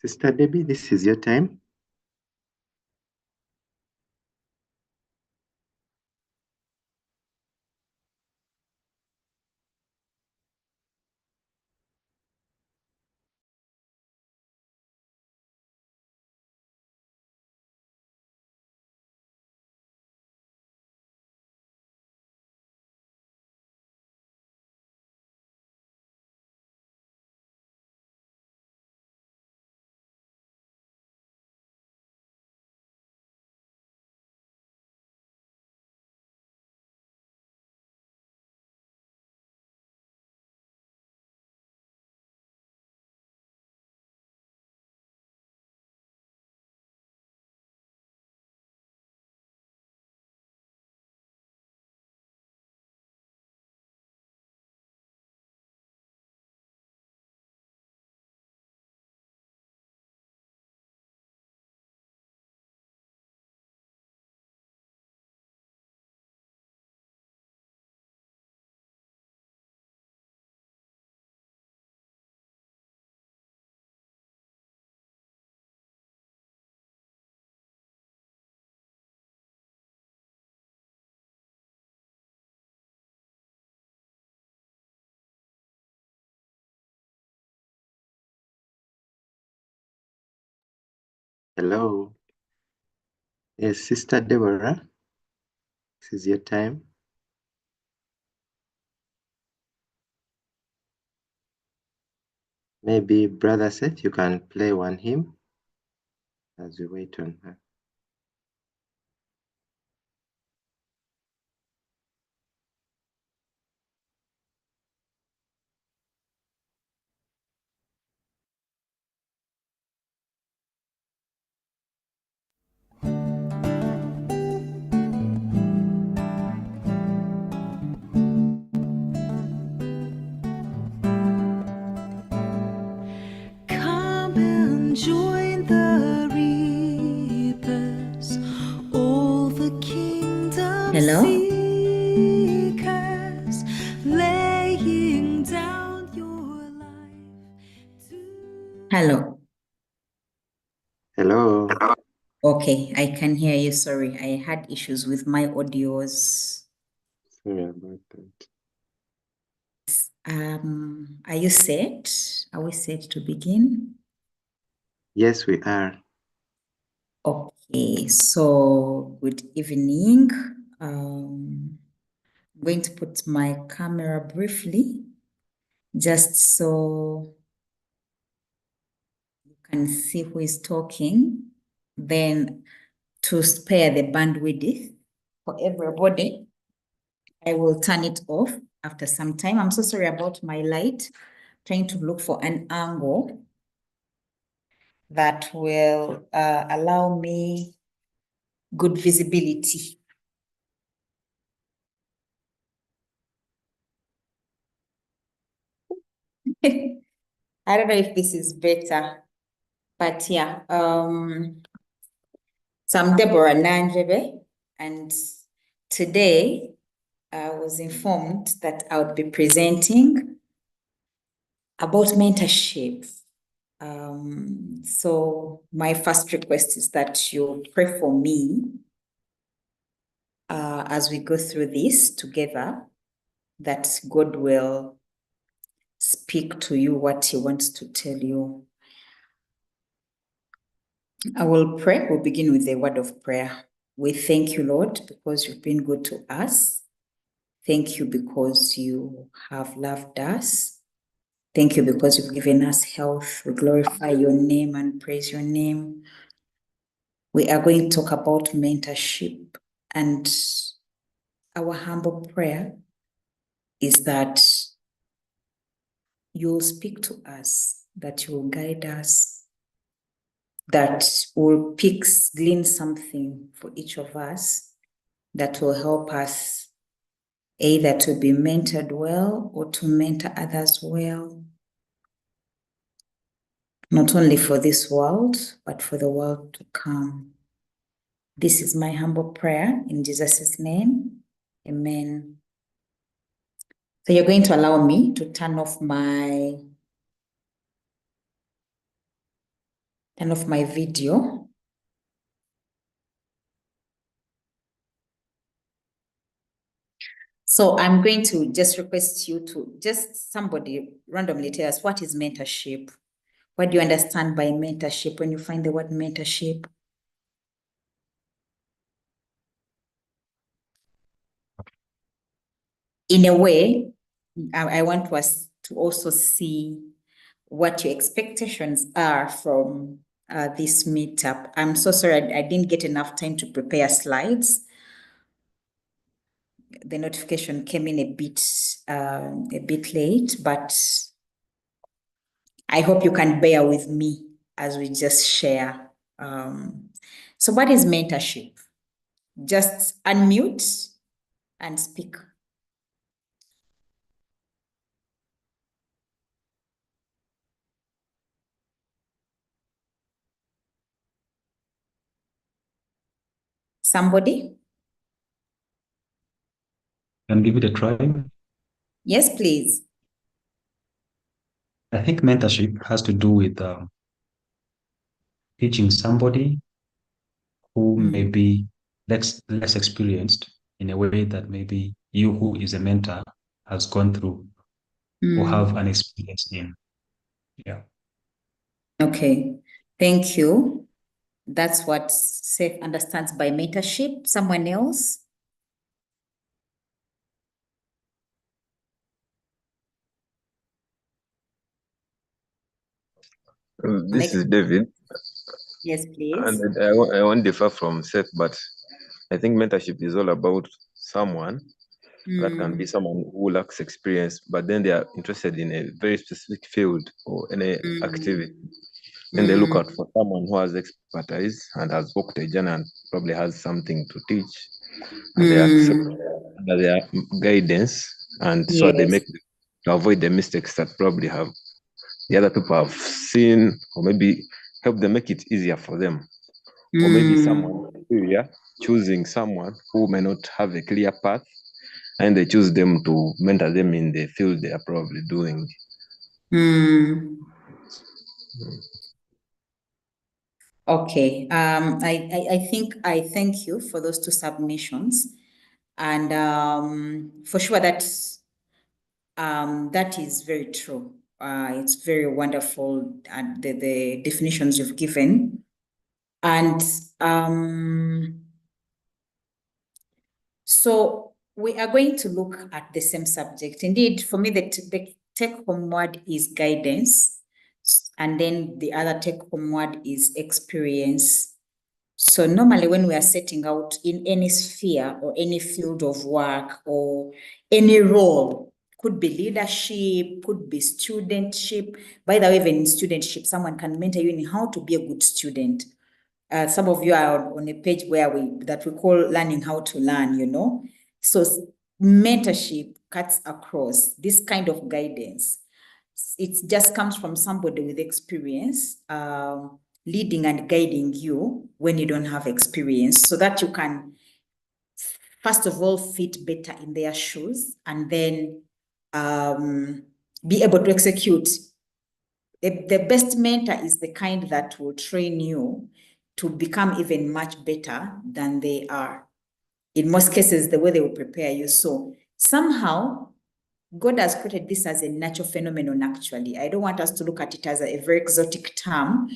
Sister Debbie, this is your time. Hello. Yes, Sister Deborah, this is your time. Maybe Brother Seth, you can play one hymn as we wait on her. Come and join the reapers, all the kingdom seekers, laying down your life to... Hello. Hello. Okay, I can hear you. Sorry, I had issues with my audios. Sorry about that. Are you set? Are we set to begin? Yes, we are. Okay, so good evening. I'm going to put my camera briefly, just so you can see who is talking. Then to spare the bandwidth for everybody, I will turn it off after some time. I'm so sorry about my light. Trying to look for an angle that will allow me good visibility. I don't know if this is better, but yeah. So I'm Deborah Nanjebe, and today I was informed that I would be presenting about mentorship. So my first request is that you pray for me as we go through this together, that God will speak to you what He wants to tell you. I will pray. We'll begin with a word of prayer. We thank you, Lord, because you've been good to us. Thank you because you have loved us. Thank you because you've given us health. We glorify your name and praise your name. We are going to talk about mentorship, and our humble prayer is that you'll speak to us, that you will guide us, that will glean something for each of us that will help us either to be mentored well or to mentor others well, not only for this world, but for the world to come. This is my humble prayer in Jesus' name. Amen. So you're going to allow me to turn off my turn off my video. So I'm going to just request you to just somebody randomly tell us, what is mentorship? What do you understand by mentorship when you find the word mentorship? In a way, I want us to also see what your expectations are from this meetup. I'm so sorry, I didn't get enough time to prepare slides. The notification came in a bit late, but I hope you can bear with me as we just share. So what is mentorship? Just unmute and speak. Somebody? Can give it a try. Yes, please. I think mentorship has to do with teaching somebody who may be less experienced in a way that maybe you, who is a mentor, has gone through or have an experience in. Yeah. Okay, thank you. That's what Seth understands by mentorship. Someone else? This is David. Yes, please. And I won't differ from Seth, but I think mentorship is all about someone that can be someone who lacks experience, but then they are interested in a very specific field or any activity. Then they look out for someone who has expertise and has walked a journey and probably has something to teach, and they accept under their guidance, and so they make to avoid the mistakes that probably have the other people have seen, or maybe help them make it easier for them. Or maybe someone choosing someone who may not have a clear path, and they choose them to mentor them in the field they are probably doing. Okay. I think I thank you for those two submissions, and for sure that that is very true. It's very wonderful, and the definitions you've given, and so we are going to look at the same subject. Indeed, for me, the take-home word is guidance, and then the other take-home word is experience. So normally when we are setting out in any sphere or any field of work or any role, could be leadership, could be studentship. By the way, even in studentship, someone can mentor you in how to be a good student. Some of you are on a page where we call learning how to learn, you know. So mentorship cuts across this kind of guidance. It just comes from somebody with experience, leading and guiding you when you don't have experience, so that you can, first of all, fit better in their shoes, and then be able to execute. The best mentor is the kind that will train you to become even much better than they are. In most cases, the way they will prepare you. So somehow, God has created this as a natural phenomenon, actually. I don't want us to look at it as a very exotic term.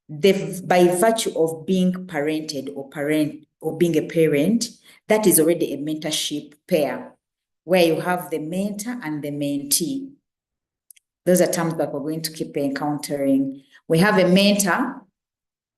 By virtue of being parented or being a parent, that is already a mentorship pair, where you have the mentor and the mentee. Those are terms that we're going to keep encountering. We have a mentor,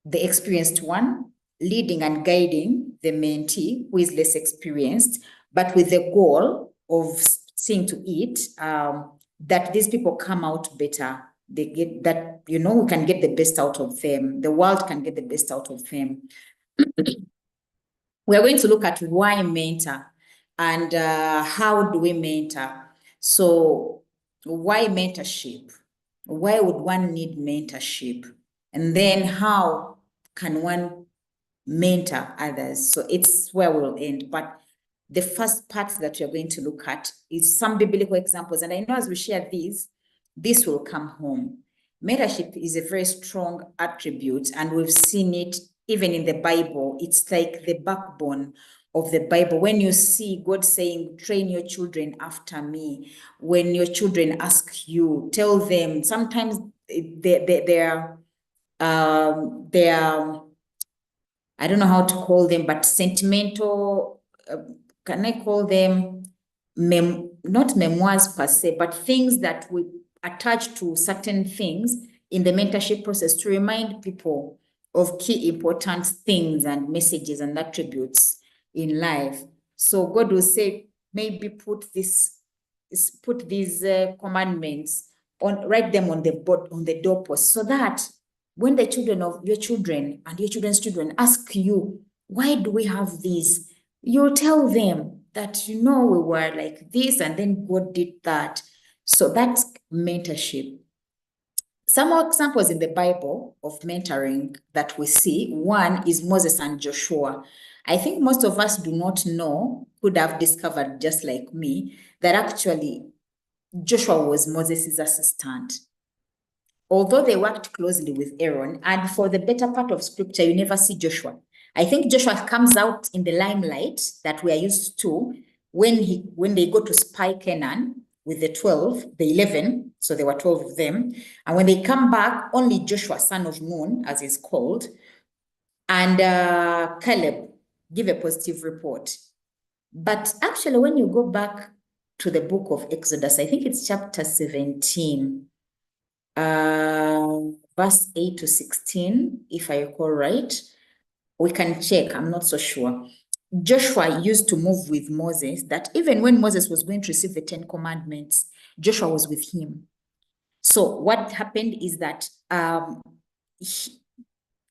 the experienced one, leading and guiding the mentee who is less experienced, but with the goal of seeing to it that these people come out better. They get that, you know, we can get the best out of them. The world can get the best out of them. We are going to look at why mentor and how do we mentor. So why mentorship? Why would one need mentorship? And then how can one mentor others? So it's where we'll end. But the first part that we're going to look at is some biblical examples. And I know as we share these, this will come home. mentorship is a very strong attribute, and we've seen it even in the Bible. It's like the backbone of the Bible. When you see God saying, train your children after me, when your children ask you, tell them, sometimes they're I don't know how to call them, but sentimental, can I call them, not memoirs per se, but things that we attach to certain things in the mentorship process to remind people of key important things and messages and attributes in life. So God will say, maybe put these commandments on, write them on the board, on the doorpost, so that when the children of your children and your children's children ask you, why do we have these? You'll tell them that, we were like this and then God did that. So that's mentorship. Some examples in the Bible of mentoring that we see, one is Moses and Joshua. I think most of us do not know, could have discovered just like me, that actually Joshua was Moses' assistant. Although they worked closely with Aaron, and for the better part of scripture, you never see Joshua. I think Joshua comes out in the limelight that we are used to when they go to spy Canaan with the 12, the 11, so there were 12 of them. And when they come back, only Joshua, son of Nun, as he's called, and Caleb give a positive report. But actually, when you go back to the book of Exodus, I think it's chapter 17, verse 8 to 16, if I recall right. We can check, I'm not so sure. Joshua used to move with Moses, that even when Moses was going to receive the 10 commandments, Joshua was with him. So what happened is that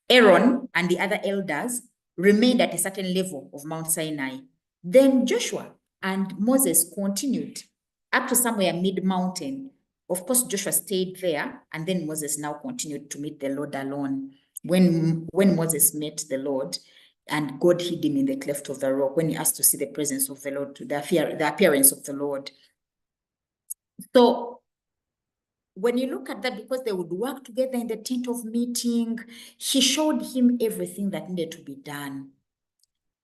Aaron and the other elders remained at a certain level of Mount Sinai. Then Joshua and Moses continued up to somewhere mid-mountain. Of course, Joshua stayed there, and then Moses now continued to meet the Lord alone. When Moses met the Lord, and God hid him in the cleft of the rock when he asked to see the presence of the Lord, the appearance of the Lord. So when you look at that, because they would work together in the tent of meeting, he showed him everything that needed to be done.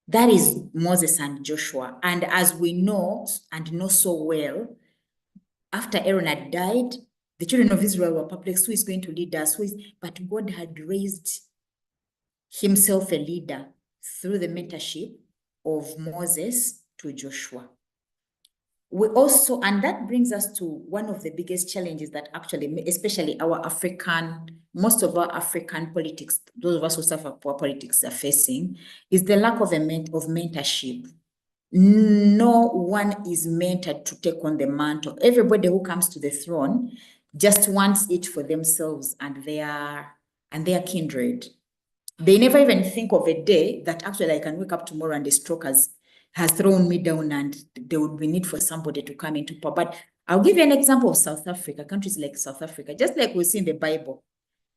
That is Moses and Joshua. And as we know, and know so well, after Aaron had died, the children of Israel were perplexed. Who is going to lead us? But God had raised himself a leader through the mentorship of Moses to Joshua. We also, and that brings us to one of the biggest challenges that actually, especially most of our African politics, those of us who suffer poor politics are facing, is the lack of mentorship. No one is mentored to take on the mantle. Everybody who comes to the throne just wants it for themselves and their kindred. They never even think of a day that actually I can wake up tomorrow and the stroke has thrown me down and there would be need for somebody to come into power. But I'll give you an example of South Africa, countries like South Africa, just like we see in the Bible.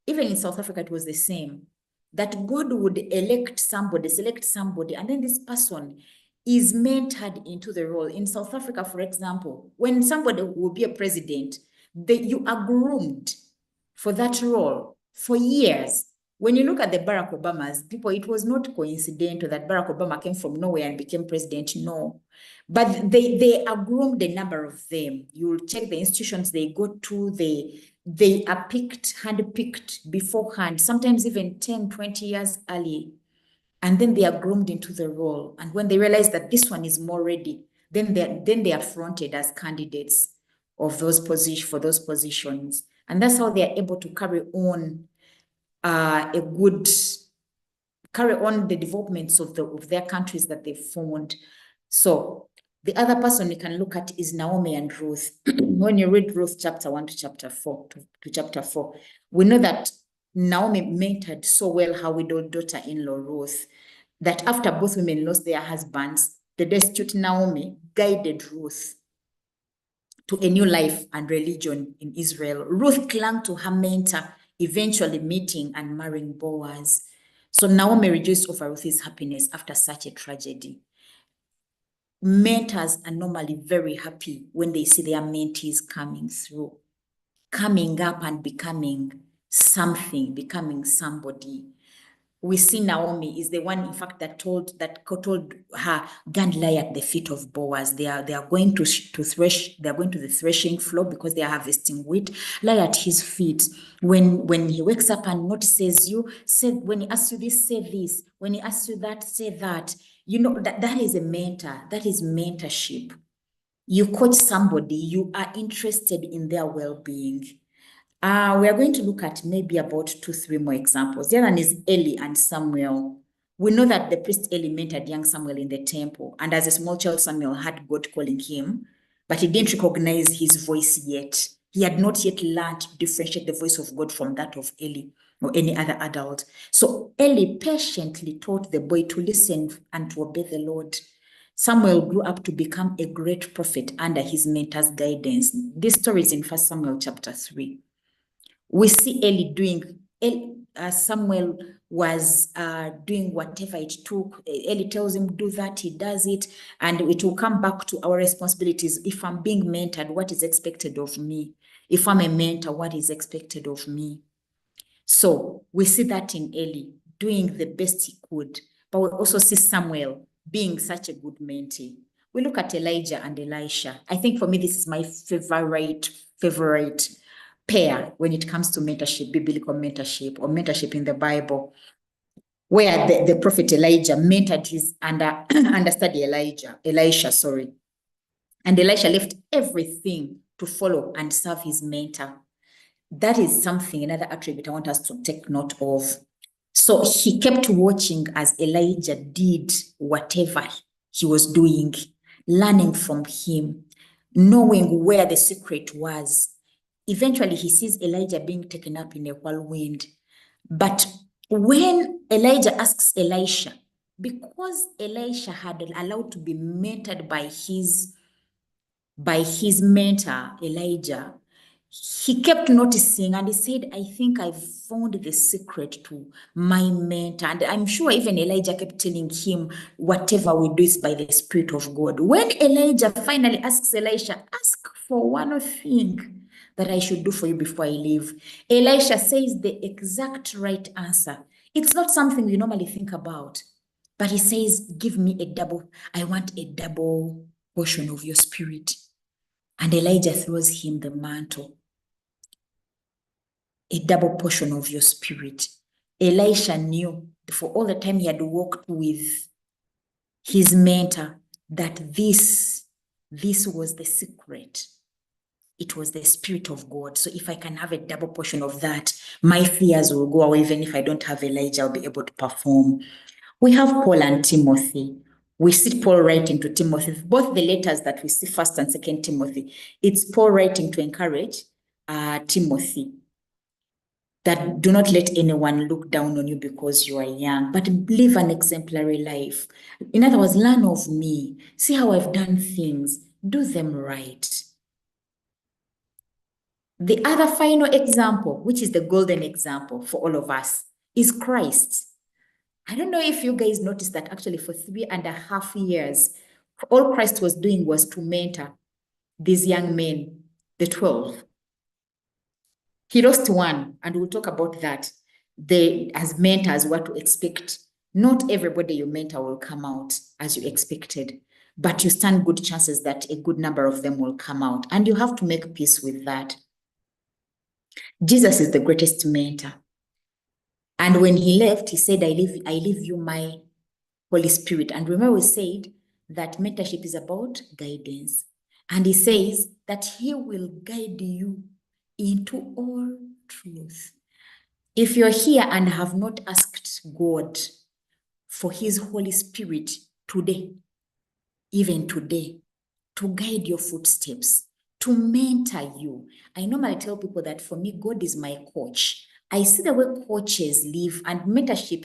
Even in South Africa, it was the same, that God would select somebody, and then this person is mentored into the role. In South Africa, for example, when somebody will be a president, you are groomed for that role for years. When you look at the Barack Obamas, people, it was not coincidental that Barack Obama came from nowhere and became president, no. But they are groomed, a number of them. You'll check the institutions they go to, they are handpicked beforehand, sometimes even 10, 20 years early. And then they are groomed into the role. And when they realize that this one is more ready, then they are fronted as candidates of those positions. And that's how they are able to carry on the developments of their countries that they formed. So the other person we can look at is Naomi and Ruth. When you read Ruth chapter 1 to chapter 4, to chapter 4, we know that Naomi mentored so well her widowed daughter-in-law Ruth, that after both women lost their husbands, the destitute Naomi guided Ruth to a new life and religion in Israel. Ruth clung to her mentor, eventually meeting and marrying Boaz. So Naomi rejoiced over Ruth's happiness after such a tragedy. Mentors are normally very happy when they see their mentees coming through. coming up and becoming something, becoming somebody. We see Naomi is the one, in fact, that told her, "Go and lie at the feet of Boaz. They are going to thresh. They are going to the threshing floor because they are harvesting wheat. Lie at his feet. When he wakes up and notices you, say, when he asks you this, say this. When he asks you that, say that." You know, that is a mentor. That is mentorship. You coach somebody. You are interested in their well-being. We are going to look at maybe about 2-3 more examples. The other one is Eli and Samuel. We know that the priest Eli mentored young Samuel in the temple, and as a small child, Samuel had God calling him, but he didn't recognize his voice yet. He had not yet learned to differentiate the voice of God from that of Eli or any other adult. So Eli patiently taught the boy to listen and to obey the Lord. Samuel grew up to become a great prophet under his mentor's guidance. This story is in 1 Samuel chapter 3. We see Eli Samuel was doing whatever it took. Eli tells him, do that, he does it, and it will come back to our responsibilities. If I'm being mentored, what is expected of me? If I'm a mentor, what is expected of me? So we see that in Eli, doing the best he could, but we also see Samuel being such a good mentee. We look at Elijah and Elisha. I think for me, this is my favorite pair when it comes to mentorship, biblical mentorship, or mentorship in the Bible, where the prophet Elijah mentored his understudy Elisha, and Elisha left everything to follow and serve his mentor. That is something, another attribute I want us to take note of. So he kept watching as Elijah did whatever he was doing, learning from him, knowing where the secret was. Eventually, he sees Elijah being taken up in a whirlwind. But when Elijah asks Elisha, because Elisha had allowed to be mentored by his mentor, Elijah, he kept noticing and he said, I think I've found the secret to my mentor. And I'm sure even Elijah kept telling him, whatever we do is by the Spirit of God. When Elijah finally asks Elisha, ask for one thing that I should do for you before I leave, Elisha says the exact right answer. It's not something we normally think about, but he says, I want a double portion of your spirit. And Elijah throws him the mantle. A double portion of your spirit. Elisha knew for all the time he had walked with his mentor that this was the secret. It was the Spirit of God. So if I can have a double portion of that, my fears will go away. Even if I don't have Elijah, I'll be able to perform. We have Paul and Timothy. We see Paul writing to Timothy. Both the letters that we see, 1st and 2nd Timothy, it's Paul writing to encourage Timothy that do not let anyone look down on you because you are young, but live an exemplary life. In other words, learn of me. See how I've done things. Do them right. The other final example, which is the golden example for all of us, is Christ. I don't know if you guys noticed that actually for 3.5 years, all Christ was doing was to mentor these young men, the 12. He lost one, and we'll talk about that. As mentors, what to expect. Not everybody you mentor will come out as you expected, but you stand good chances that a good number of them will come out, and you have to make peace with that. Jesus is the greatest mentor. And when he left, he said, I leave you my Holy Spirit. And remember, we said that mentorship is about guidance. And he says that he will guide you into all truth. If you're here and have not asked God for his Holy Spirit today, even today, to guide your footsteps, to mentor you. I normally tell people that for me, God is my coach. I see the way coaches live, and mentorship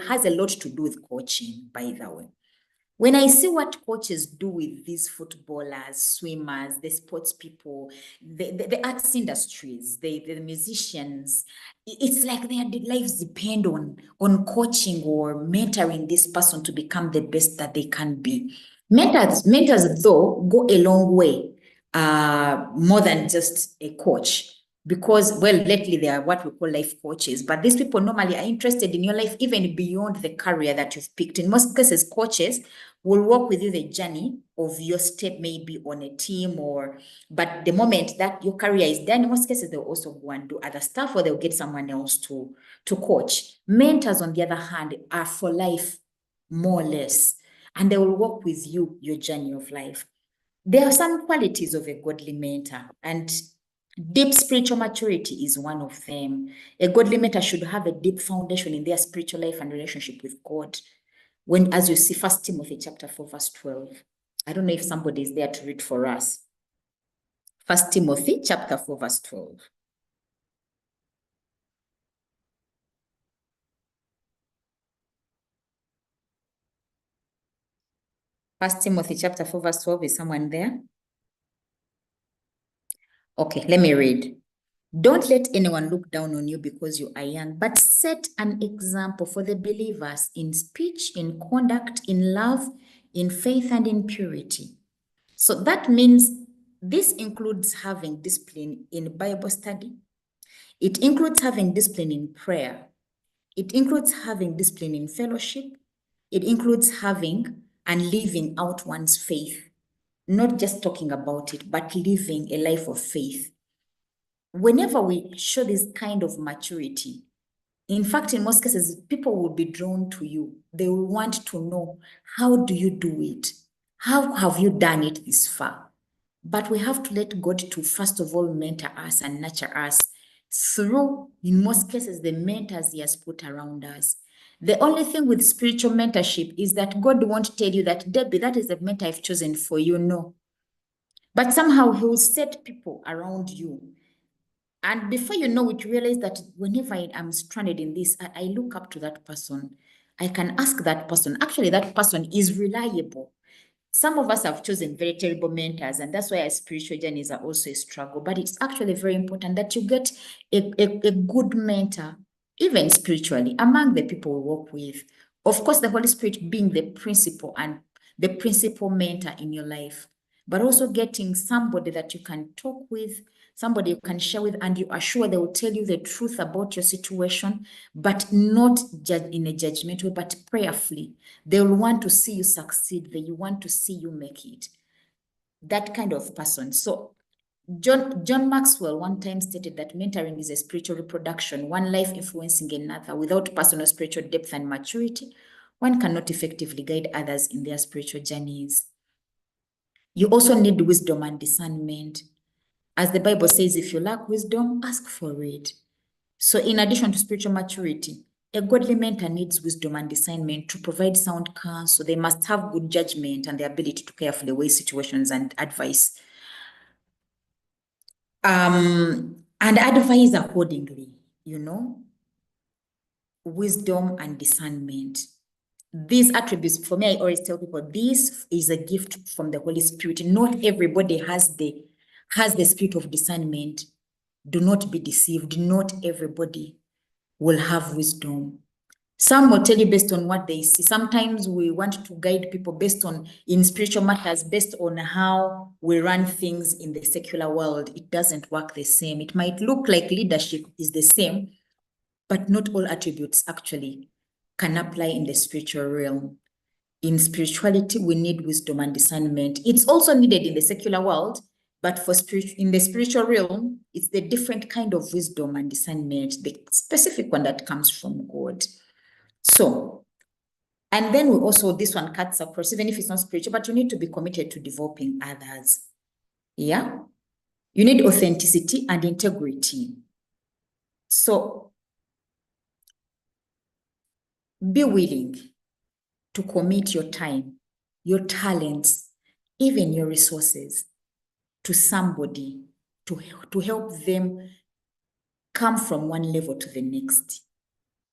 has a lot to do with coaching, by the way. When I see what coaches do with these footballers, swimmers, the sports people, the arts industries, the musicians, it's like their lives depend on coaching or mentoring this person to become the best that they can be. Mentors though, go a long way, more than just a coach. because, well, lately they are what we call life coaches, but these people normally are interested in your life even beyond the career that you've picked. In most cases, coaches will walk with you the journey of your step, maybe on a team, but the moment that your career is done, in most cases they'll also go and do other stuff, or they'll get someone else to coach. Mentors, on the other hand, are for life, more or less, and they will walk with you your journey of life. There are some qualities of a godly mentor, and deep spiritual maturity is one of them. A godly mentor should have a deep foundation in their spiritual life and relationship with God. When, as you see, 1 Timothy chapter 4, verse 12. I don't know if somebody is there to read for us. 1 Timothy chapter 4, verse 12. First Timothy chapter 4, verse 12. Is someone there? Okay, let me read. Don't let anyone look down on you because you are young, but set an example for the believers in speech, in conduct, in love, in faith, and in purity. So that means this includes having discipline in Bible study. It includes having discipline in prayer. It includes having discipline in fellowship. It includes having and living out one's faith. Not just talking about it, but living a life of faith. Whenever we show this kind of maturity, in fact, in most cases, people will be drawn to you. They will want to know, how do you do it? How have you done it this far? But we have to let God to, first of all, mentor us and nurture us through, in most cases, the mentors He has put around us. The only thing with spiritual mentorship is that God won't tell you that, Debbie, that is the mentor I've chosen for you. No. But somehow He will set people around you. And before you know it, you realize that whenever I'm stranded in this, I look up to that person. I can ask that person. Actually, that person is reliable. Some of us have chosen very terrible mentors, and that's why our spiritual journeys are also a struggle. But it's actually very important that you get a good mentor, even spiritually, among the people we work with. Of course, the Holy Spirit being the principal and the principal mentor in your life, but also getting somebody that you can talk with, somebody you can share with, and you are sure they will tell you the truth about your situation, but not in a judgmental way, but prayerfully. They will want to see you succeed. They want to see you make it. That kind of person. So John Maxwell one time stated that mentoring is a spiritual reproduction, one life influencing another. Without personal spiritual depth and maturity, one cannot effectively guide others in their spiritual journeys. You also need wisdom and discernment. As the Bible says, if you lack wisdom, ask for it. So in addition to spiritual maturity, a godly mentor needs wisdom and discernment to provide sound counsel. They must have good judgment and the ability to carefully weigh situations and advice. And advise accordingly, wisdom and discernment. These attributes, for me, I always tell people, this is a gift from the Holy Spirit. Not everybody has the spirit of discernment. Do not be deceived. Not everybody will have wisdom. Some will tell you based on what they see. Sometimes we want to guide people based on, in spiritual matters, based on how we run things in the secular world. It doesn't work the same. It might look like leadership is the same, but not all attributes actually can apply in the spiritual realm. In spirituality, we need wisdom and discernment. It's also needed in the secular world, but in the spiritual realm, it's the different kind of wisdom and discernment, the specific one that comes from God. So, and then we also, this one cuts across, even if it's not spiritual, but you need to be committed to developing others. Yeah. You need authenticity and integrity. So, be willing to commit your time, your talents, even your resources to somebody to help them come from one level to the next.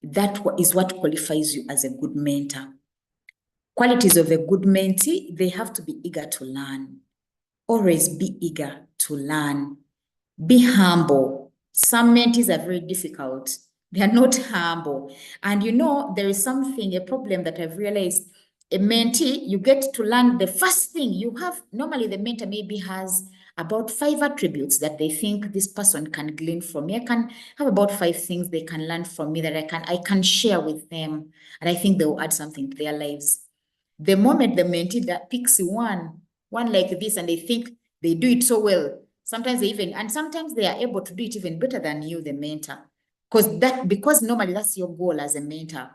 That is what qualifies you as a good mentor. Qualities of a good mentee, they have to be eager to learn. Always be eager to learn. Be humble. Some mentees are very difficult. They are not humble. And there is a problem that I've realized. A mentee, you get to learn the first thing you have. Normally, the mentor maybe has about 5 attributes that they think this person can glean from me. I can have about 5 things they can learn from me that I can share with them, and I think they will add something to their lives. The moment the mentee that picks one like this, and they think they do it so well, sometimes they are able to do it even better than you, the mentor, because normally that's your goal as a mentor,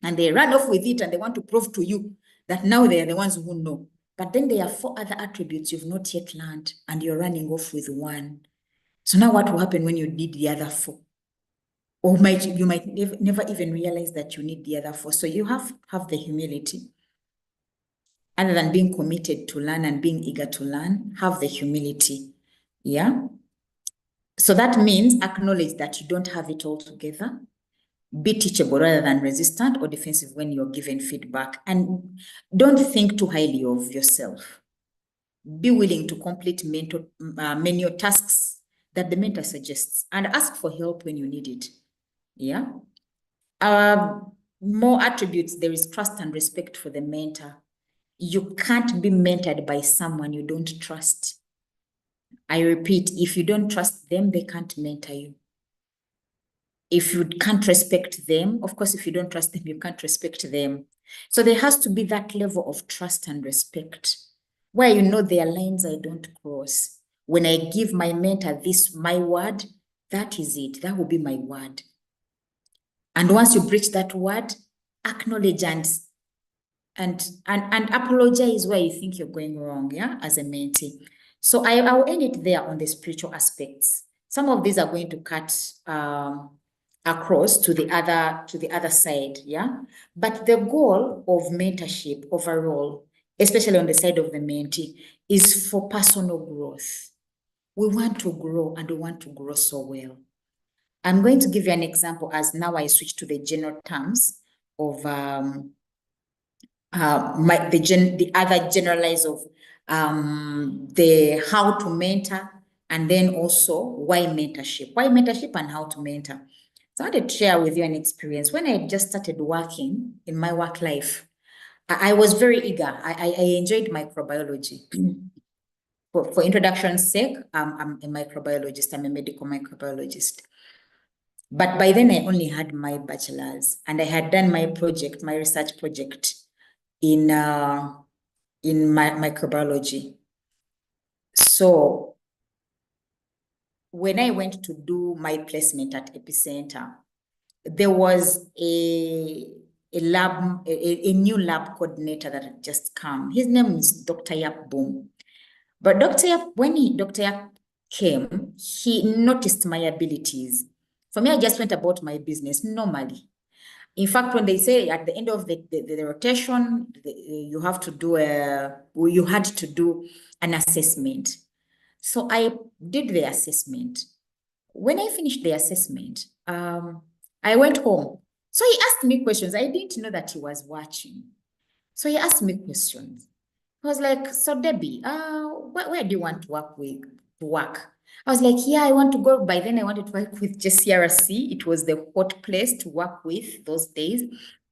and they run off with it and they want to prove to you that now they are the ones who know. But then there are 4 other attributes you've not yet learned, and you're running off with one. So now what will happen when you need the other 4? Or you might never even realize that you need the other 4. So you have the humility. Other than being committed to learn and being eager to learn, have the humility. Yeah. So that means acknowledge that you don't have it all together. Be teachable rather than resistant or defensive when you're given feedback. And don't think too highly of yourself. Be willing to complete many tasks that the mentor suggests, and ask for help when you need it. Yeah. More attributes, there is trust and respect for the mentor. You can't be mentored by someone you don't trust. I repeat, if you don't trust them, they can't mentor you. If you can't respect them, of course, if you don't trust them, you can't respect them. So there has to be that level of trust and respect where you know there are lines I don't cross. When I give my mentor my word, that is it. That will be my word. And once you breach that word, acknowledge and apologize where you think you're going wrong, yeah, as a mentee. So I'll end it there on the spiritual aspects. Some of these are going to cut across to the other side, yeah. But the goal of mentorship overall, especially on the side of the mentee, is for personal growth. We want to grow, and we want to grow so well. I'm going to give you an example as now I switch to the general terms of the other generalize of the how to mentor, and then also why mentorship and how to mentor. So I wanted to share with you an experience. When I just started working in my work life, I was very eager. I enjoyed microbiology. For introduction's sake, I'm a microbiologist. I'm a medical microbiologist. But by then I only had my bachelor's, and I had done my research project in my microbiology. So when I went to do my placement at Epicenter, there was a new lab coordinator that had just come. His name is Dr. Yap Boom. But Dr. Yap came, he noticed my abilities. For me, I just went about my business normally. In fact, when they say at the end of the rotation, you had to do an assessment. So I did the assessment. When I finished the assessment, I went home. So he asked me questions. I didn't know that he was watching. So he asked me questions. I was like, so Debbie, where do you want to work? I was like, yeah, I want to go. By then I wanted to work with JCRC. It was the hot place to work with those days.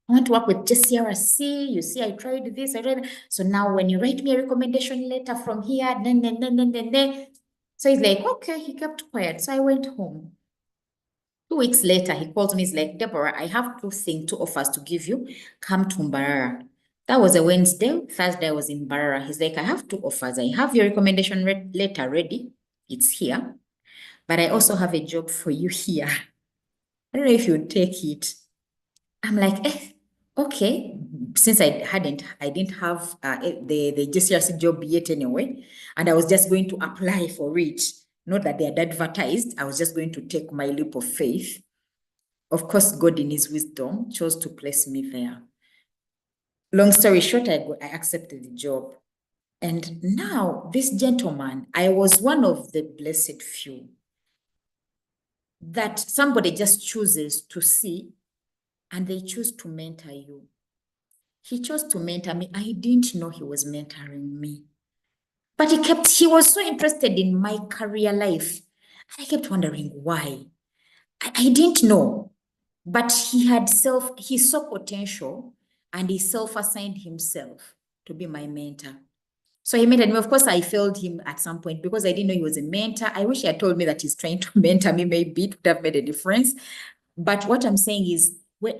I want to work with JCRC. You see, I tried this, I tried that. So now when you write me a recommendation letter from here, then. So he's like, okay, he kept quiet. So I went home. 2 weeks later, he called me. He's like, Deborah, I have 2 offers to give you. Come to Mbarara. That was a Wednesday. Thursday, I was in Mbarara. He's like, I have 2 offers. I have your recommendation letter ready. It's here. But I also have a job for you here. I don't know if you'd take it. I'm like, okay. Since I didn't have the JCRC job yet anyway, and I was just going to apply for it. Not that they had advertised. I was just going to take my leap of faith. Of course, God in his wisdom chose to place me there. Long story short, I accepted the job. And now this gentleman, I was one of the blessed few that somebody just chooses to see and they choose to mentor you. He chose to mentor me. I didn't know he was mentoring me. But he was so interested in my career life. I kept wondering why. I didn't know. But he saw potential and he self-assigned himself to be my mentor. So he mentored me. Of course, I failed him at some point because I didn't know he was a mentor. I wish he had told me that he's trying to mentor me. Maybe it would have made a difference. But what I'm saying is,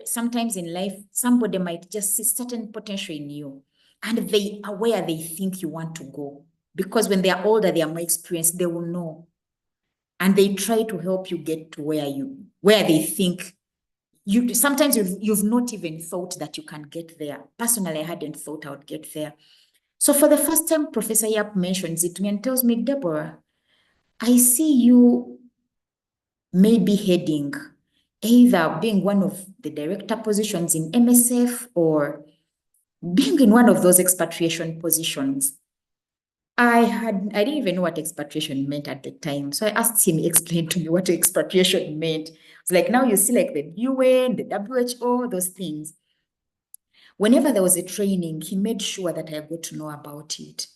sometimes in life, somebody might just see certain potential in you, and they are where they think you want to go. Because when they are older, they are more experienced, they will know. And they try to help you get to where they think sometimes you've not even thought that you can get there. Personally, I hadn't thought I would get there. So for the first time, Professor Yap mentions it to me and tells me, Deborah, I see you maybe heading either being one of the director positions in MSF or being in one of those expatriation positions. I didn't even know what expatriation meant at the time. So I asked him, explain to me what expatriation meant. It's like, now you see like the UN, the WHO, those things. Whenever there was a training, he made sure that I got to know about it.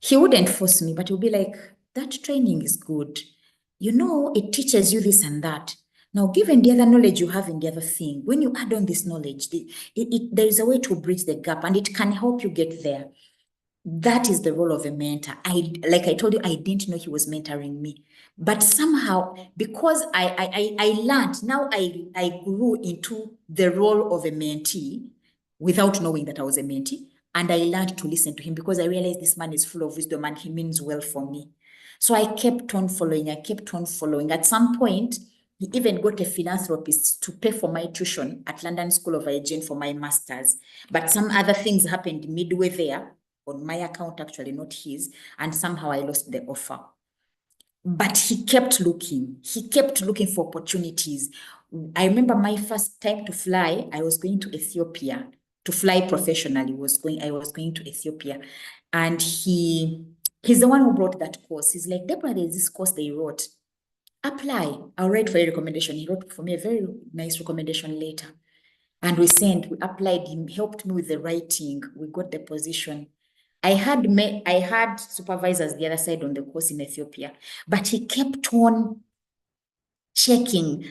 He wouldn't force me, but he would be like, that training is good. You know, it teaches you this and that. Now, given the other knowledge you have in the other thing, when you add on this knowledge, there is a way to bridge the gap and it can help you get there. That is the role of a mentor. Like I told you, I didn't know he was mentoring me. But somehow, because I learned, now I grew into the role of a mentee without knowing that I was a mentee. And I learned to listen to him because I realized this man is full of wisdom and he means well for me. So I kept on following. At some point, he even got a philanthropist to pay for my tuition at London School of Hygiene for my master's. But some other things happened midway there, on my account, actually, not his. And somehow I lost the offer. But he kept looking. He kept looking for opportunities. I remember my first time to fly, I was going to Ethiopia to fly professionally. I was going to Ethiopia. And he's the one who brought that course. He's like, Deborah, there's this course they wrote. Apply. I'll write for a recommendation. He wrote for me a very nice recommendation letter. And we applied, he helped me with the writing. We got the position. I had supervisors the other side on the course in Ethiopia, but he kept on checking.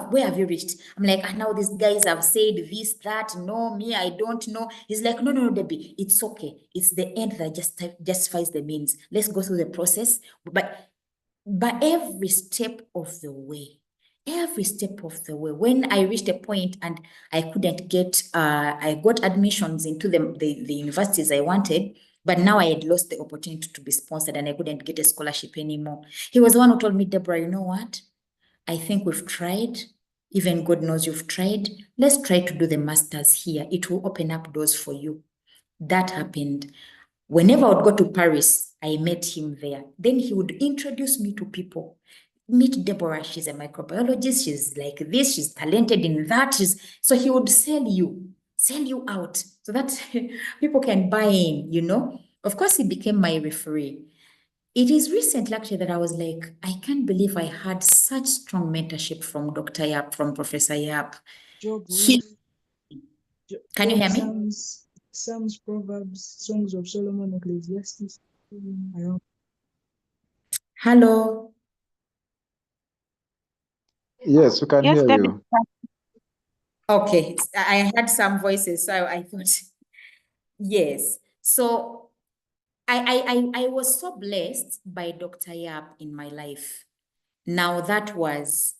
Where have you reached? I'm like, now these guys have said this, that, no, me, I don't know. He's like, no, Debbie, it's okay. It's the end that justifies the means. Let's go through the process. But every step of the way, when I reached a point and I couldn't get, I got admissions into the universities I wanted, but now I had lost the opportunity to be sponsored and I couldn't get a scholarship anymore. He was the one who told me, Deborah, you know what? I think we've tried. Even God knows you've tried. Let's try to do the master's here. It will open up doors for you. That happened. Whenever I would go to Paris, I met him there. Then he would introduce me to people. Meet Deborah, she's a microbiologist, she's like this, she's talented in that. So he would sell you out so that people can buy in, you know. Of course, he became my referee. It is recently actually that I was like, I can't believe I had such strong mentorship from Dr. Yap, from Professor Yap. Job, Can you hear me? Psalms, Proverbs, Songs of Solomon, Ecclesiastes. Hello. Yes, we can hear you. Okay, I had some voices, so I thought, yes. So I was so blessed by Dr. Yap in my life. Now that was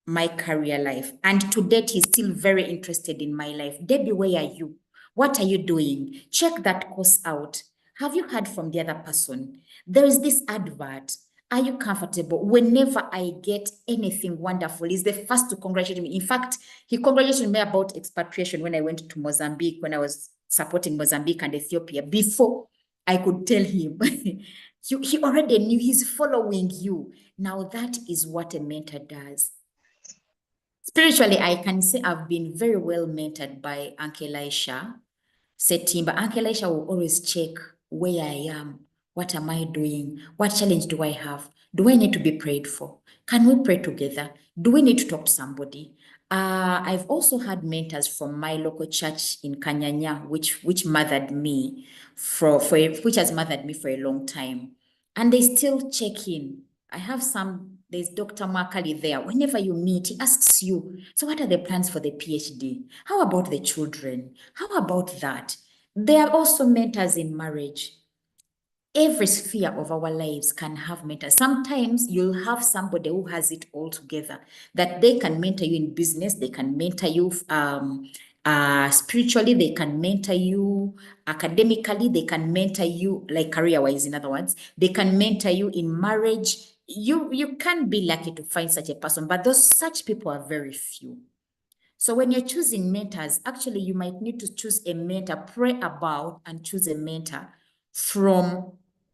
my career life. And to date, he's still very interested in my life. Debbie, where are you? What are you doing? Check that course out. Have you heard from the other person? There is this advert. Are you comfortable? Whenever I get anything wonderful, he's the first to congratulate me. In fact, he congratulated me about expatriation when I went to Mozambique, when I was supporting Mozambique and Ethiopia. Before I could tell him, he already knew, he's following you. Now that is what a mentor does. Spiritually, I can say I've been very well mentored by Uncle Elisha Setimba. Uncle Elisha will always check where I am. What am I doing? What challenge do I have? Do I need to be prayed for? Can we pray together? Do we need to talk to somebody? I've also had mentors from my local church in Kanyanya, which mothered me which has mothered me for a long time. And they still check in. I have there's Dr. Makali there. Whenever you meet, he asks you, so what are the plans for the PhD? How about the children? How about that? There are also mentors in marriage. Every sphere of our lives can have mentors. Sometimes you'll have somebody who has it all together, that they can mentor you in business, they can mentor you spiritually, they can mentor you academically, they can mentor you like career-wise, in other words, they can mentor you in marriage. You can be lucky to find such a person, but such people are very few. So when you're choosing mentors, actually you might need to choose a mentor, pray about and choose a mentor from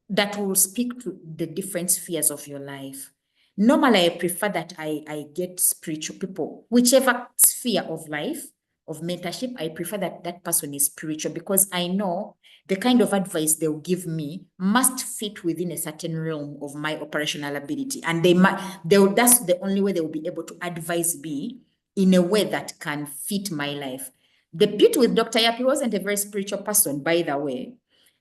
that will speak to the different spheres of your life. Normally, I prefer that I get spiritual people, whichever sphere of life, of mentorship, I prefer that that person is spiritual, because I know the kind of advice they'll give me must fit within a certain realm of my operational ability. And that's the only way they will be able to advise me in a way that can fit my life. The beauty with Dr. Yap, he wasn't a very spiritual person, by the way,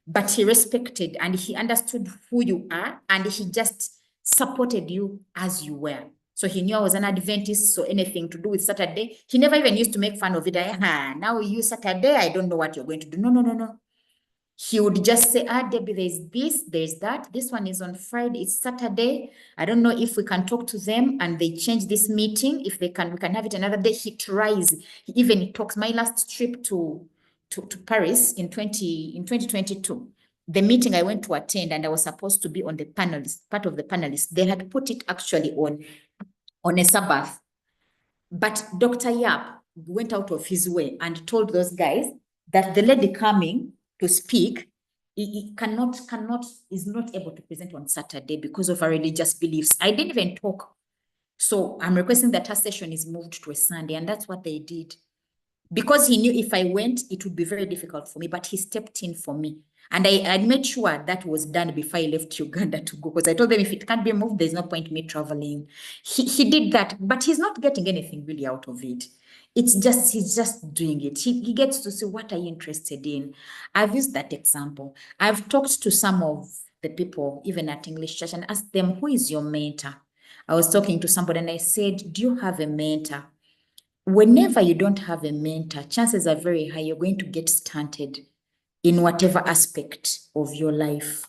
but he respected and he understood who you are, and he just supported you as you were. So he knew I was an Adventist, so anything to do with Saturday, he never even used to make fun of it. Now you Saturday, I don't know what you're going to do. No. He would just say, Debbie, there's this, there's that. This one is on Friday, it's Saturday. I don't know if we can talk to them and they change this meeting. If they can, we can have it another day. He tries. He even talks. My last trip to Paris in 2022, the meeting I went to attend, and I was supposed to be on the panelist, part of the panelists. They had put it actually on a Sabbath. But Dr. Yap went out of his way and told those guys that the lady coming to speak is not able to present on Saturday because of her religious beliefs. I didn't even talk. So I'm requesting that her session is moved to a Sunday, and that's what they did. Because he knew if I went, it would be very difficult for me, but he stepped in for me. And I made sure that was done before I left Uganda to go, because I told them if it can't be moved, there's no point me traveling. He did that, but he's not getting anything really out of it. He's just doing it. He gets to say, what are you interested in? I've used that example. I've talked to some of the people, even at English Church, and asked them, who is your mentor? I was talking to somebody and I said, do you have a mentor? Whenever you don't have a mentor, chances are very high you're going to get stunted in whatever aspect of your life.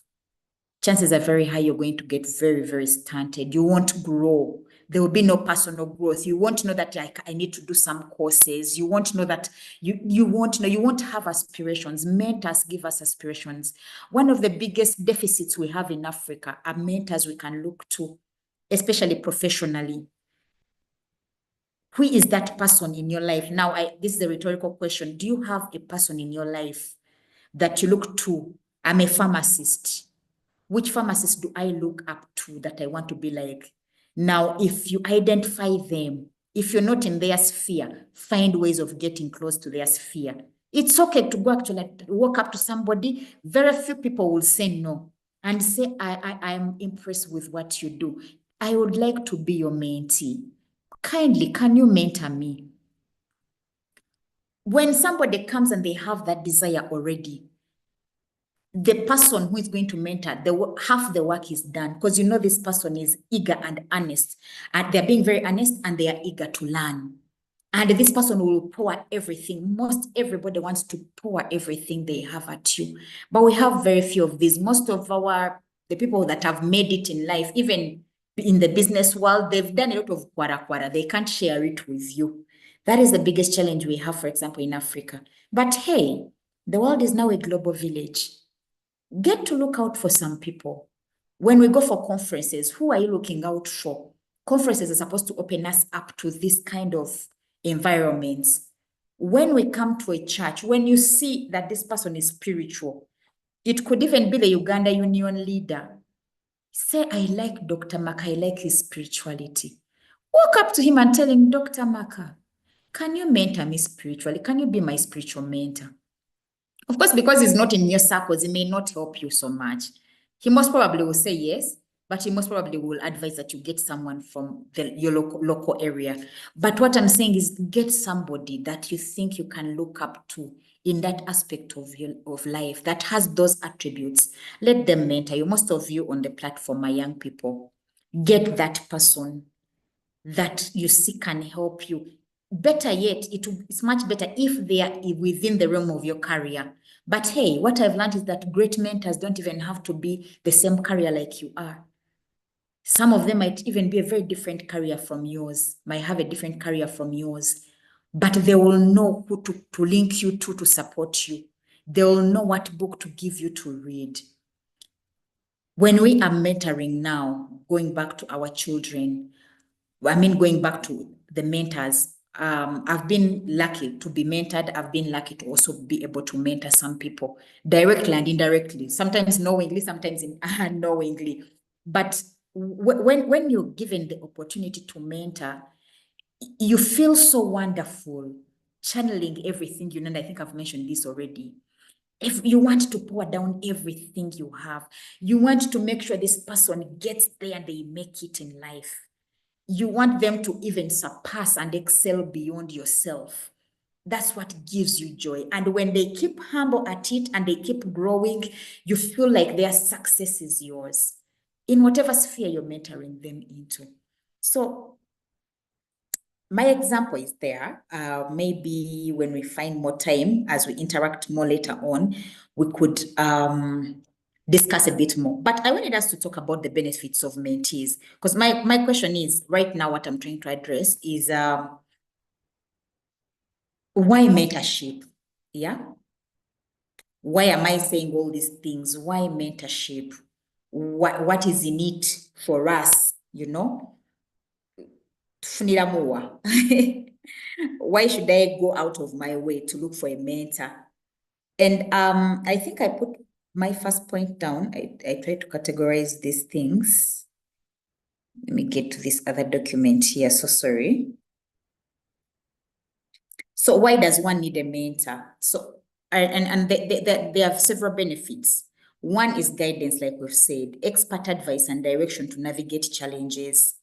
Chances are very high you're going to get very, very stunted. You won't grow. There will be no personal growth. You won't know that I need to do some courses. You won't know that you won't have aspirations. Mentors give us aspirations. One of the biggest deficits we have in Africa are mentors we can look to, especially professionally. Who is that person in your life? Now, this is a rhetorical question. Do you have a person in your life that you look to? I'm a pharmacist. Which pharmacist do I look up to that I want to be like? Now, if you identify them, if you're not in their sphere, find ways of getting close to their sphere. It's okay to go actually walk up to somebody. Very few people will say no and say, I'm impressed with what you do. I would like to be your mentee. Kindly, can you mentor me? When somebody comes and they have that desire already, the person who is going to mentor, half the work is done, because you know this person is eager and earnest, and they're being very earnest and they are eager to learn. And this person will pour everything. Most everybody wants to pour everything they have at you. But we have very few of these. Most of the people that have made it in life, even in the business world, they've done a lot of kwara. They can't share it with you. That is the biggest challenge we have, for example, in Africa. But hey, the world is now a global village. Get to look out for some people. When we go for conferences, who are you looking out for? Conferences are supposed to open us up to this kind of environments. When we come to a church, when you see that this person is spiritual, it could even be the Uganda Union leader. Say, I like Dr. Maka, I like his spirituality. Walk up to him and tell him, Dr. Maka, can you mentor me spiritually? Can you be my spiritual mentor? Of course, because he's not in your circles, he may not help you so much. He most probably will say yes, but he most probably will advise that you get someone from your local area. But what I'm saying is get somebody that you think you can look up to in that aspect of life that has those attributes. Let them mentor you. Most of you on the platform are young people. Get that person that you see can help you. better yet, it's much better if they are within the realm of your career. But hey, what I've learned is that great mentors don't even have to be the same career like you are. Some of them might even be a very different career from yours, might have a different career from yours, but they will know who to link you to support you. They will know what book to give you to read. When we are mentoring now, going back to our children, going back to the mentors, I've been lucky to be mentored. I've been lucky to also be able to mentor some people directly and indirectly, sometimes knowingly, sometimes unknowingly. But when you're given the opportunity to mentor, you feel so wonderful, channeling everything you know. And I think I've mentioned this already. If you want to pour down everything you have, you want to make sure this person gets there and they make it in life. You want them to even surpass and excel beyond yourself. That's what gives you joy. And when they keep humble at it and they keep growing, you feel like their success is yours in whatever sphere you're mentoring them into. So my example is there. Maybe when we find more time, as we interact more later on, we could discuss a bit more. But I wanted us to talk about the benefits of mentees, because my question is, right now, what I'm trying to address is why mentorship? Yeah. Why am I saying all these things? Why mentorship? What is in it for us, you know? Why should I go out of my way to look for a mentor? And I think I put my first point down. I tried to categorize these things. Let me get to this other document here. So sorry. So why does one need a mentor? So and they have several benefits. One is guidance, like we've said, expert advice and direction to navigate challenges.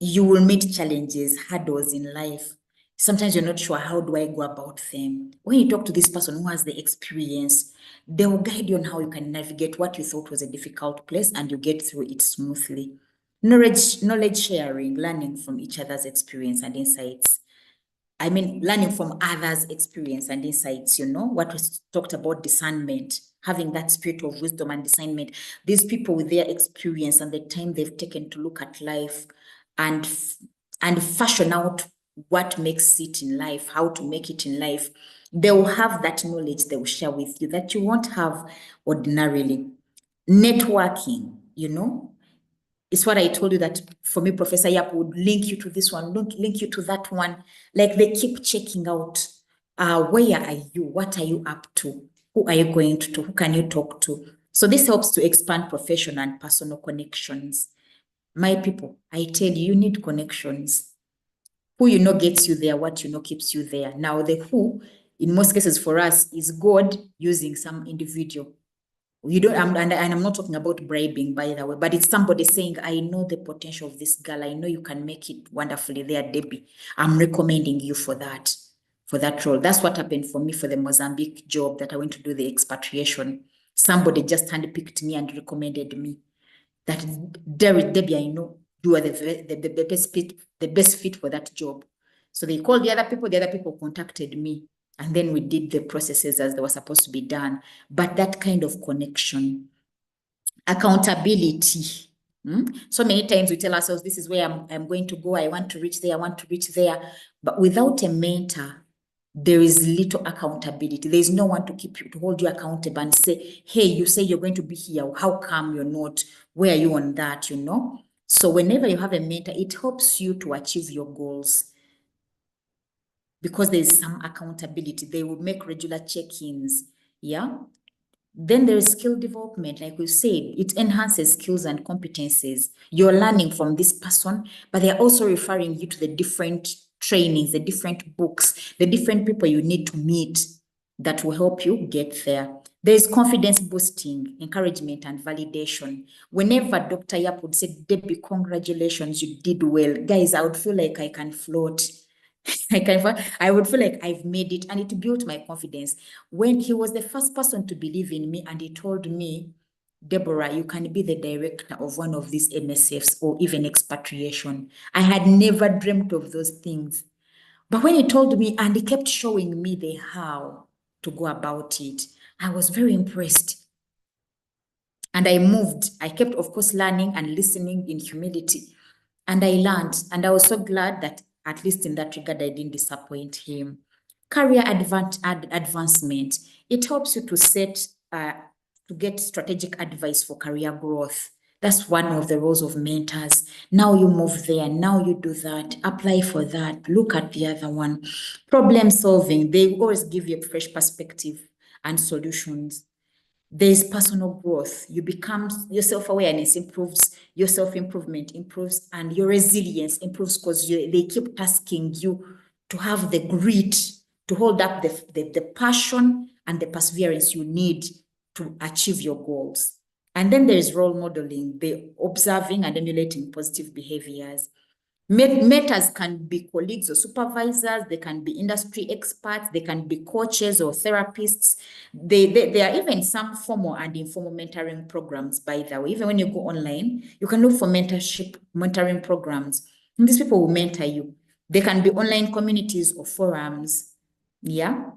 You will meet challenges, hurdles in life. Sometimes you're not sure, how do I go about them? When you talk to this person who has the experience, they will guide you on how you can navigate what you thought was a difficult place and you get through it smoothly. Knowledge sharing, learning from each other's experience and insights. Learning from others' experience and insights, you know, what was talked about, discernment, having that spirit of wisdom and discernment. These people with their experience and the time they've taken to look at life and fashion out what makes it in life, how to make it in life. They will have that knowledge they will share with you that you won't have ordinarily. Networking, you know, it's what I told you, that for me, Professor Yap would link you to this one, link you to that one. Like they keep checking out, where are you? What are you up to? Who are you going to? Who can you talk to? So this helps to expand professional and personal connections. My people, I tell you, you need connections. Who you know gets you there, what you know keeps you there. Now the who, in most cases for us, is God using some individual. You don't, and I'm not talking about bribing, by the way, but it's somebody saying, I know the potential of this girl. I know you can make it wonderfully there, Debbie. I'm recommending you for that role. That's what happened for me for the Mozambique job that I went to do, the expatriation. Somebody just handpicked me and recommended me that, Debbie, I know you are the best fit for that job. So they called the other people contacted me. And then we did the processes as they were supposed to be done. But that kind of connection, accountability. So many times we tell ourselves, this is where I'm going to go. I want to reach there. But without a mentor, there is little accountability. There is no one to hold you accountable and say, hey, you say you're going to be here. How come you're not? Where are you on that, you know? So whenever you have a mentor, it helps you to achieve your goals, because there's some accountability. They will make regular check-ins. Yeah. Then there is skill development. Like we said, it enhances skills and competencies. You're learning from this person, but they're also referring you to the different trainings, the different books, the different people you need to meet that will help you get there. There is confidence boosting, encouragement, and validation. Whenever Dr. Yap would say, Debbie, congratulations, you did well. Guys, I would feel like I can float. I would feel like I've made it, and it built my confidence. When he was the first person to believe in me, and he told me, Deborah, you can be the director of one of these MSFs or even expatriation. I had never dreamt of those things. But when he told me and he kept showing me the how to go about it, I was very impressed. And I moved. I kept, of course, learning and listening in humility. And I learned. And I was so glad that at least in that regard, I didn't disappoint him. Career advancement. It helps you to to get strategic advice for career growth. That's one of the roles of mentors. Now you move there, now you do that, apply for that, look at the other one. Problem solving, they always give you a fresh perspective and solutions. There's personal growth. You become, your self-awareness improves, your self-improvement improves, and your resilience improves because they keep tasking you to have the grit, to hold up the passion and the perseverance you need to achieve your goals. And then there is role modeling, the observing and emulating positive behaviors. Mentors can be colleagues or supervisors, they can be industry experts, they can be coaches or therapists. There are even some formal and informal mentoring programs, by the way. Even when you go online, you can look for mentoring programs. And these people will mentor you. They can be online communities or forums. Yeah.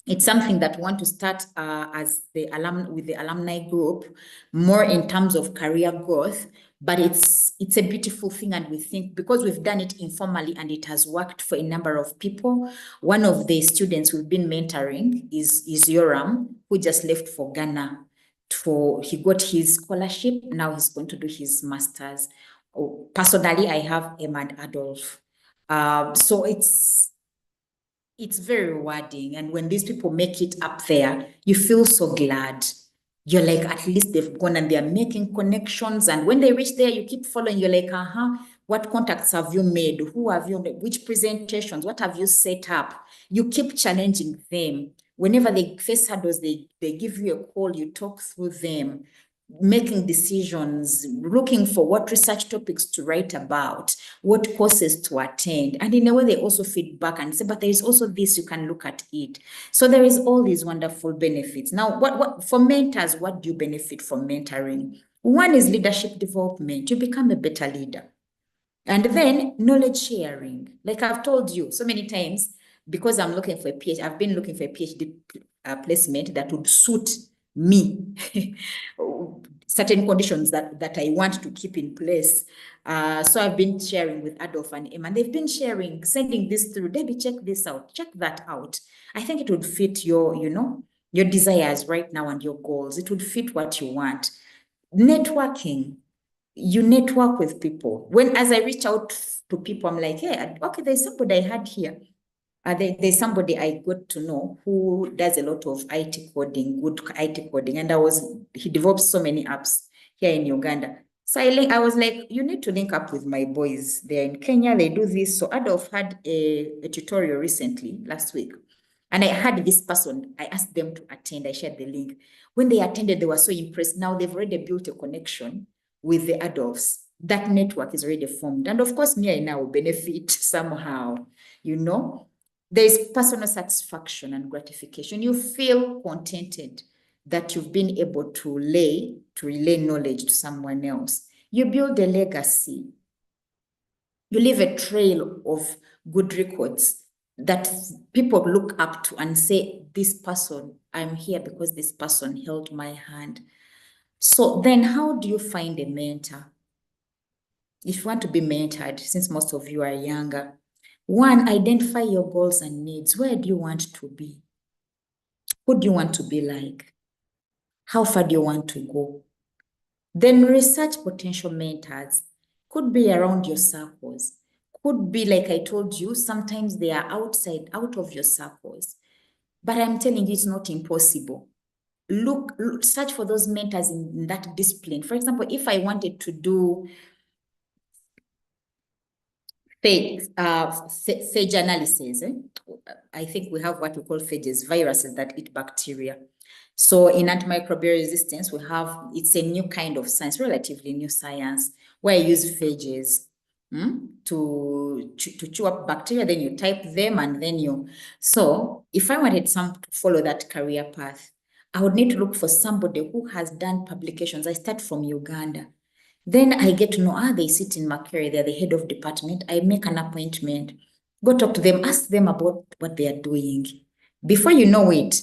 It's something that we want to start with the alumni group, more in terms of career growth. But it's a beautiful thing, and we think because we've done it informally and it has worked for a number of people. One of the students we've been mentoring is Yoram, who just left for Ghana. He got his scholarship. Now he's going to do his master's. Personally, I have Emma and Adolf. So it's very rewarding. And when these people make it up there, you feel so glad. You're like, at least they've gone and they're making connections. And when they reach there, you keep following. You're like, what contacts have you made? Who have you made? Which presentations? What have you set up? You keep challenging them. Whenever they face hurdles, they give you a call, you talk through them, making decisions, looking for what research topics to write about, what courses to attend. And in a way, they also feed back and say, but there is also this, you can look at it. So there is all these wonderful benefits. Now, what for mentors, what do you benefit from mentoring? One is leadership development. You become a better leader. And then knowledge sharing. Like I've told you so many times, because I'm looking for a PhD, I've been looking for a PhD placement that would suit me. Certain conditions that I want to keep in place. So I've been sharing with Adolf and Emma, and they've been sharing, sending this through. Debbie, check this out, check that out. I think it would fit your desires right now and your goals. It would fit what you want. Networking. You network with people. As I reach out to people, I'm like, hey, okay, there's somebody I had here. There's somebody I got to know who does a lot of IT coding, good IT coding. And he develops so many apps here in Uganda. So I was like, you need to link up with my boys. They're in Kenya, they do this. So Adolf had a tutorial recently, last week. And I had this person, I asked them to attend, I shared the link. When they attended, they were so impressed. Now they've already built a connection with the Adolfs. That network is already formed. And of course, me, I now benefit somehow, There's personal satisfaction and gratification. You feel contented that you've been able to relay knowledge to someone else. You build a legacy. You leave a trail of good records that people look up to and say, this person, I'm here because this person held my hand. So then how do you find a mentor? If you want to be mentored, since most of you are younger, one, identify your goals and needs. Where do you want to be? Who do you want to be like? How far do you want to go? Then research potential mentors. Could be around your circles. Could be, like I told you, sometimes they are out of your circles. But I'm telling you, it's not impossible. Search for those mentors in that discipline. For example, if I wanted to do phage analysis, I think we have what we call phages, viruses that eat bacteria. So in antimicrobial resistance, it's a new kind of science, relatively new science, where I use phages to chew up bacteria, then you type them, and then so if I wanted to follow that career path, I would need to look for somebody who has done publications. I start from Uganda. Then I get to know, they sit in Makere, they're the head of department. I make an appointment. Go talk to them, ask them about what they are doing. Before you know it,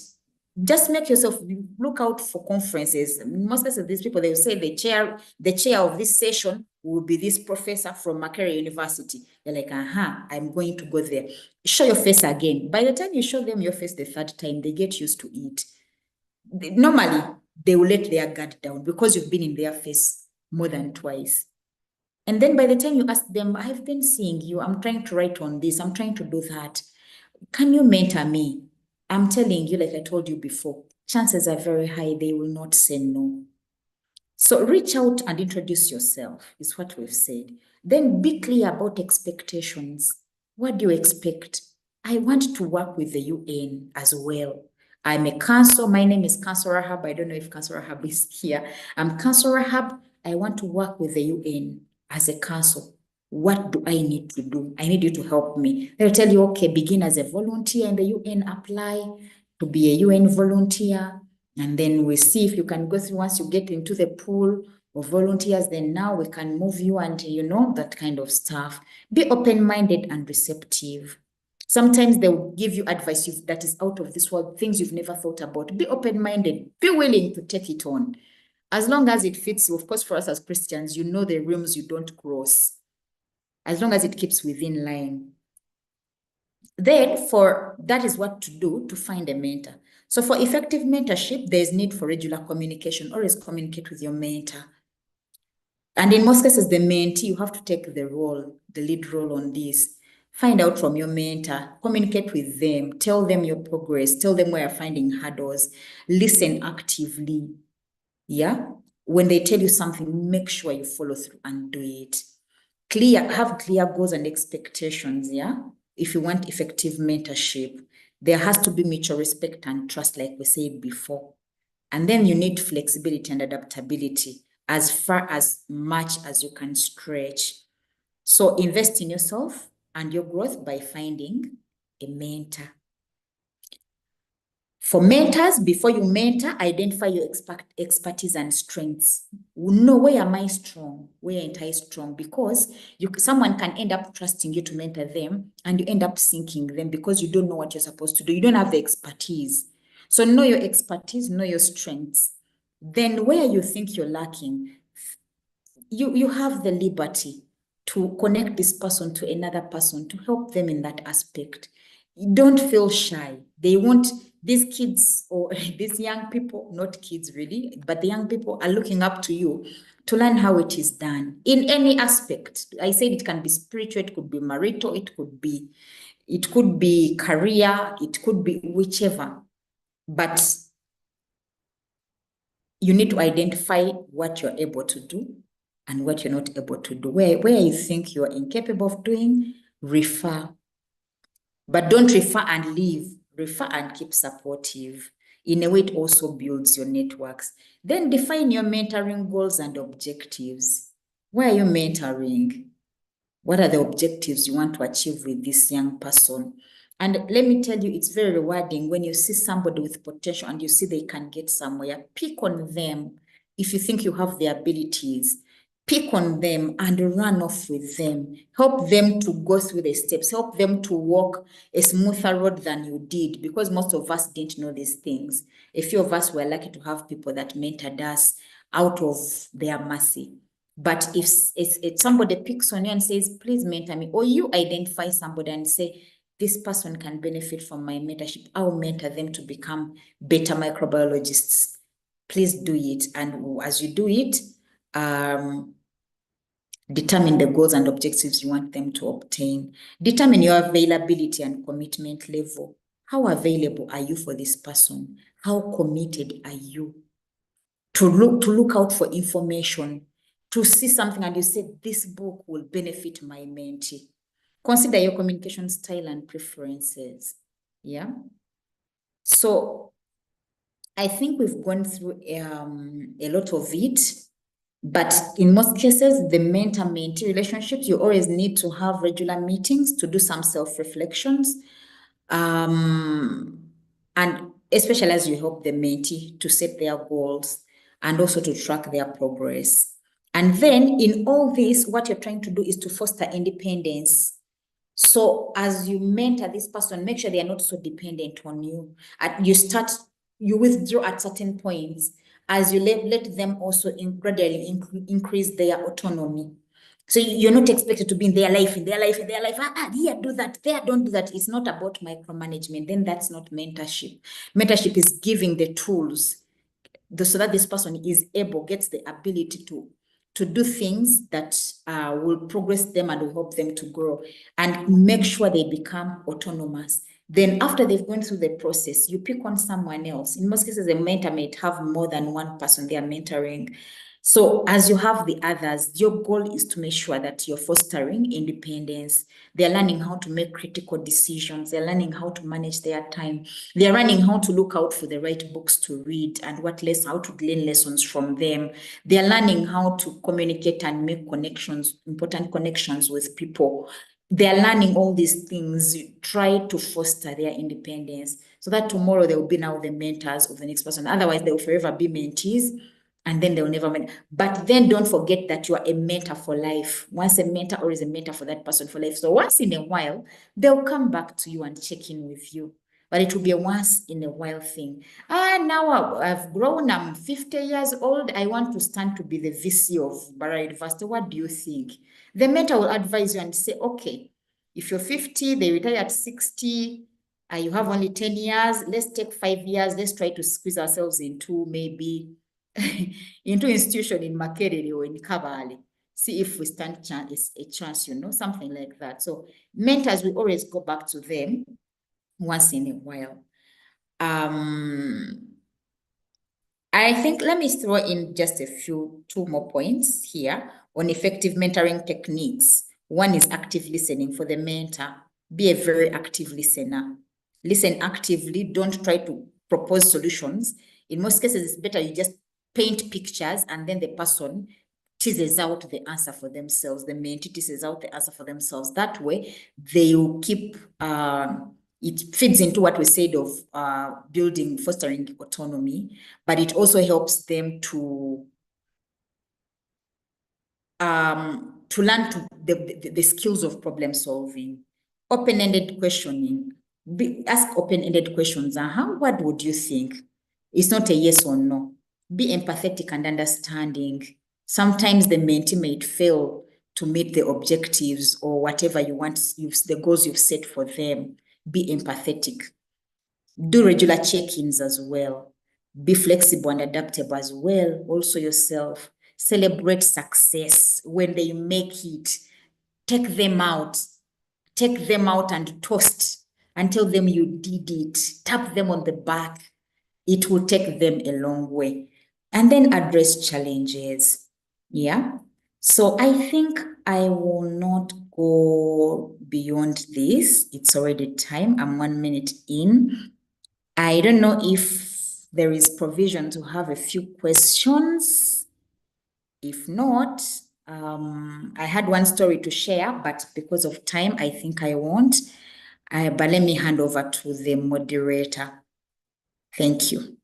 just make yourself look out for conferences. Most of these people, they will say the chair of this session will be this professor from Makerere University. You're like, I'm going to go there. Show your face again. By the time you show them your face the third time, they get used to it. Normally, they will let their guard down because you've been in their face more than twice. And then by the time you ask them, I've been seeing you, I'm trying to write on this, I'm trying to do that. Can you mentor me? I'm telling you, like I told you before, chances are very high they will not say no. So reach out and introduce yourself, is what we've said. Then be clear about expectations. What do you expect? I want to work with the UN as well. I'm a council. My name is Council Rahab. I don't know if Council Rahab is here. I'm Council Rahab. I want to work with the UN as a council. What do I need to do? I need you to help me. They'll tell you, okay, begin as a volunteer in the UN, apply to be a UN volunteer. And then we see if you can go through. Once you get into the pool of volunteers, then now we can move you and, that kind of stuff. Be open-minded and receptive. Sometimes they will give you advice that is out of this world, things you've never thought about. Be open-minded, be willing to take it on. As long as it fits, of course, for us as Christians, the realms you don't cross. As long as it keeps within line. Then that is what to do to find a mentor. So for effective mentorship, there's need for regular communication. Always communicate with your mentor. And in most cases, the mentee, you have to take the lead role on this. Find out from your mentor, communicate with them, tell them your progress, tell them where you're finding hurdles, listen actively. Yeah. When they tell you something, make sure you follow through and do it. Have clear goals and expectations. Yeah. If you want effective mentorship, there has to be mutual respect and trust, like we said before. And then you need flexibility and adaptability as far as much as you can stretch. So invest in yourself and your growth by finding a mentor. For mentors, before you mentor, identify your expertise and strengths. Know, where am I strong? Where ain't I strong? Because someone can end up trusting you to mentor them and you end up sinking them because you don't know what you're supposed to do. You don't have the expertise. So know your expertise, know your strengths. Then where you think you're lacking, you have the liberty to connect this person to another person to help them in that aspect. Don't feel shy. These kids or these young people, not kids really, but the young people are looking up to you to learn how it is done in any aspect. I said it can be spiritual, it could be marital, it could be career, it could be whichever. But you need to identify what you're able to do and what you're not able to do. Where you think you're incapable of doing, refer. But don't refer and leave. Refer and keep supportive. In a way, it also builds your networks. Then define your mentoring goals and objectives. Why are you mentoring? What are the objectives you want to achieve with this young person? And let me tell you, it's very rewarding when you see somebody with potential and you see they can get somewhere. Pick on them if you think you have the abilities. Pick on them and run off with them. Help them to go through the steps. Help them to walk a smoother road than you did, because most of us didn't know these things. A few of us were lucky to have people that mentored us out of their mercy. But if somebody picks on you and says, please mentor me, or you identify somebody and say, this person can benefit from my mentorship, I'll mentor them to become better microbiologists. Please do it. And as you do it, determine the goals and objectives you want them to obtain. Determine your availability and commitment level. How available are you for this person? How committed are you? To look out for information, to see something and you say, this book will benefit my mentee. Consider your communication style and preferences. Yeah. So I think we've gone through a lot of it, but in most cases, the mentor-mentee relationships, you always need to have regular meetings to do some self-reflections. And especially as you help the mentee to set their goals and also to track their progress. And then in all this, what you're trying to do is to foster independence. So as you mentor this person, make sure they are not so dependent on you. You withdraw at certain points as you let them also gradually increase their autonomy. So you're not expected to be in their life. Here, do that. There, don't do that. It's not about micromanagement. Then that's not mentorship. Mentorship is giving the tools so that this person gets the ability to do things that will progress them and will help them to grow and make sure they become autonomous. Then after they've gone through the process, you pick on someone else. In most cases, a mentor may have more than one person they are mentoring. So as you have the others, your goal is to make sure that you're fostering independence. They're learning how to make critical decisions. They're learning how to manage their time. They're learning how to look out for the right books to read and how to glean lessons from them. They're learning how to communicate and make connections, important connections with people. They're learning all these things. You try to foster their independence so that tomorrow they will be now the mentors of the next person. Otherwise, they will forever be mentees. And then they'll never mentor. But then don't forget that you are a mentor for life. Once a mentor, always a mentor for that person for life. So once in a while, they'll come back to you and check in with you. But it will be a once in a while thing. Now I've grown, I'm 50 years old. I want to stand to be the VC of Barra University. What do you think? The mentor will advise you and say, okay, if you're 50, they retire at 60, you have only 10 years. Let's take 5 years. Let's try to squeeze ourselves into maybe into institution in Makerere or in Kabale. See if we stand a chance, something like that. So mentors, we always go back to them once in a while. I think let me throw in just two more points here on effective mentoring techniques. One is active listening for the mentor. Be a very active listener. Listen actively. Don't try to propose solutions. In most cases, it's better you just paint pictures and then the person teases out the answer for themselves. The mentee teases out the answer for themselves. That way, they will keep, it feeds into what we said of fostering autonomy, but it also helps them to learn the skills of problem solving, open-ended questioning. Ask open-ended questions. What would you think? It's not a yes or no. Be empathetic and understanding. Sometimes the mentee may fail to meet the objectives or whatever you want, the goals you've set for them. Be empathetic. Do regular check-ins as well. Be flexible and adaptable as well. Also yourself. Celebrate success when they make it. Take them out and toast and tell them you did it. Tap them on the back. It will take them a long way. And then address challenges. Yeah. So I think I will not go beyond this. It's already time. I'm 1 minute in. I don't know if there is provision to have a few questions. If not, I had one story to share, but because of time, I think I won't. But let me hand over to the moderator. Thank you.